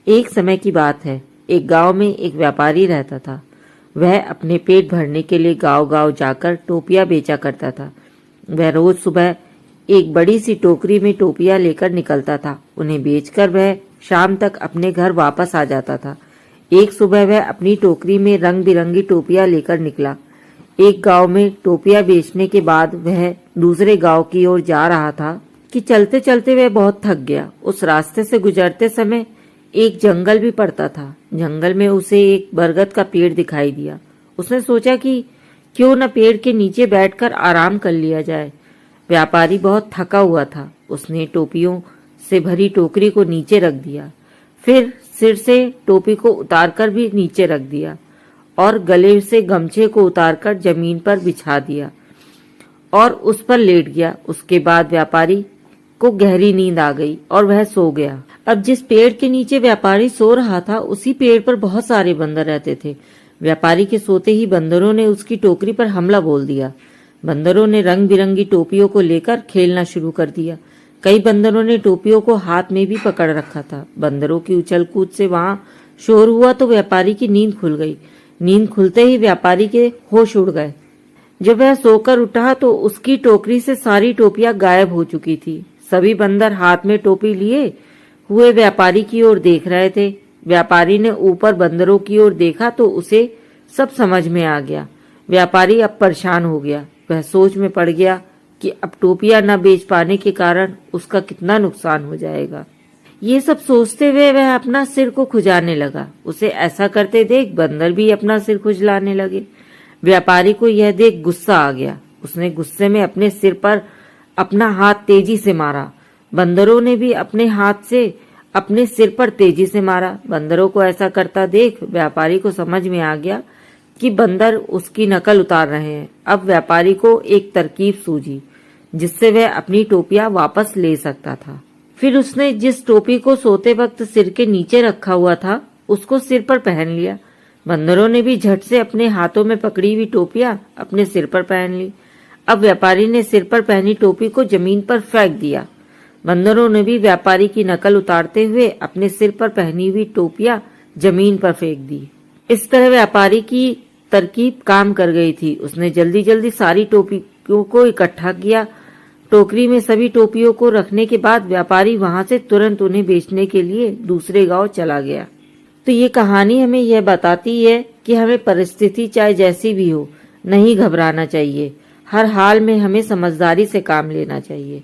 एक समय की बात है। एक गांव में एक व्यापारी रहता था। वह अपने पेट भरने के लिए गांव-गांव जाकर टोपियां बेचा करता था। वह रोज सुबह एक बड़ी सी टोकरी में टोपियां लेकर निकलता था। उन्हें बेचकर वह शाम तक अपने घर वापस आ जाता था। एक सुबह वह अपनी टोकरी में रंग बिरंगी टोपियां लेकर निकला। एक गांव में टोपियां बेचने के बाद वह दूसरे गांव की ओर जा रहा था कि चलते चलते वह बहुत थक गया। उस रास्ते से गुजरते समय एक जंगल भी पड़ता था। जंगल में उसे एक बरगद का पेड़ दिखाई दिया। उसने सोचा कि क्यों न पेड़ के नीचे बैठकर आराम कर लिया जाए। व्यापारी बहुत थका हुआ था। उसने टोपियों से भरी टोकरी को नीचे रख दिया, फिर सिर से टोपी को उतारकर भी नीचे रख दिया और गले से गमछे को उतारकर जमीन पर बिछा दिया और उस पर लेट गया। उसके बाद व्यापारी को गहरी नींद आ गई और वह सो गया। अब जिस पेड़ के नीचे व्यापारी सो रहा था, उसी पेड़ पर बहुत सारे बंदर रहते थे। व्यापारी के सोते ही बंदरों ने उसकी टोकरी पर हमला बोल दिया। बंदरों ने रंग बिरंगी टोपियों को लेकर खेलना शुरू कर दिया। कई बंदरों ने टोपियों को हाथ में भी पकड़ रखा था। बंदरों की उछल कूद से वहां शोर हुआ तो व्यापारी की नींद खुल गई। नींद खुलते ही व्यापारी के होश उड़ गए। जब वह सोकर उठा तो उसकी टोकरी से सारी टोपियां गायब हो चुकी थी। सभी बंदर हाथ में टोपी लिए हुए व्यापारी की ओर देख रहे थे। व्यापारी ने ऊपर बंदरों की ओर देखा तो उसे सब समझ में आ गया। व्यापारी अब परेशान हो गया। वह सोच में पड़ गया कि अब टोपियां न बेच पाने के कारण उसका कितना नुकसान हो जाएगा। ये सब सोचते हुए वह अपना सिर को खुजाने लगा। उसे ऐसा करते देख बंदर भी अपना सिर खुजलाने लगे। व्यापारी को यह देख गुस्सा आ गया। उसने गुस्से में अपने सिर पर अपना हाथ तेजी से मारा। बंदरों ने भी अपने हाथ से अपने सिर पर तेजी से मारा। बंदरों को ऐसा करता देख व्यापारी को समझ में आ गया कि बंदर उसकी नकल उतार रहे हैं। अब व्यापारी को एक तरकीब सूझी जिससे वह अपनी टोपियां वापस ले सकता था। फिर उसने जिस टोपी को सोते वक्त सिर के नीचे रखा हुआ था उसको सिर पर पहन लिया। बंदरों ने भी झट से अपने हाथों में पकड़ी हुई टोपियां अपने सिर पर पहन ली। अब व्यापारी ने सिर पर पहनी टोपी को जमीन पर फेंक दिया। बंदरों ने भी व्यापारी की नकल उतारते हुए अपने सिर पर पहनी हुई टोपियां जमीन पर फेंक दी। इस तरह व्यापारी की तरकीब काम कर गई थी। उसने जल्दी जल्दी सारी टोपियों को इकट्ठा किया। टोकरी में सभी टोपियों को रखने के बाद व्यापारी वहां से तुरंत उन्हें बेचने के लिए दूसरे गांव चला गया। तो ये कहानी हमें यह बताती है कि हमें परिस्थिति चाहे जैसी भी हो नहीं घबराना चाहिए। हर हाल में हमें समझदारी से काम लेना चाहिए।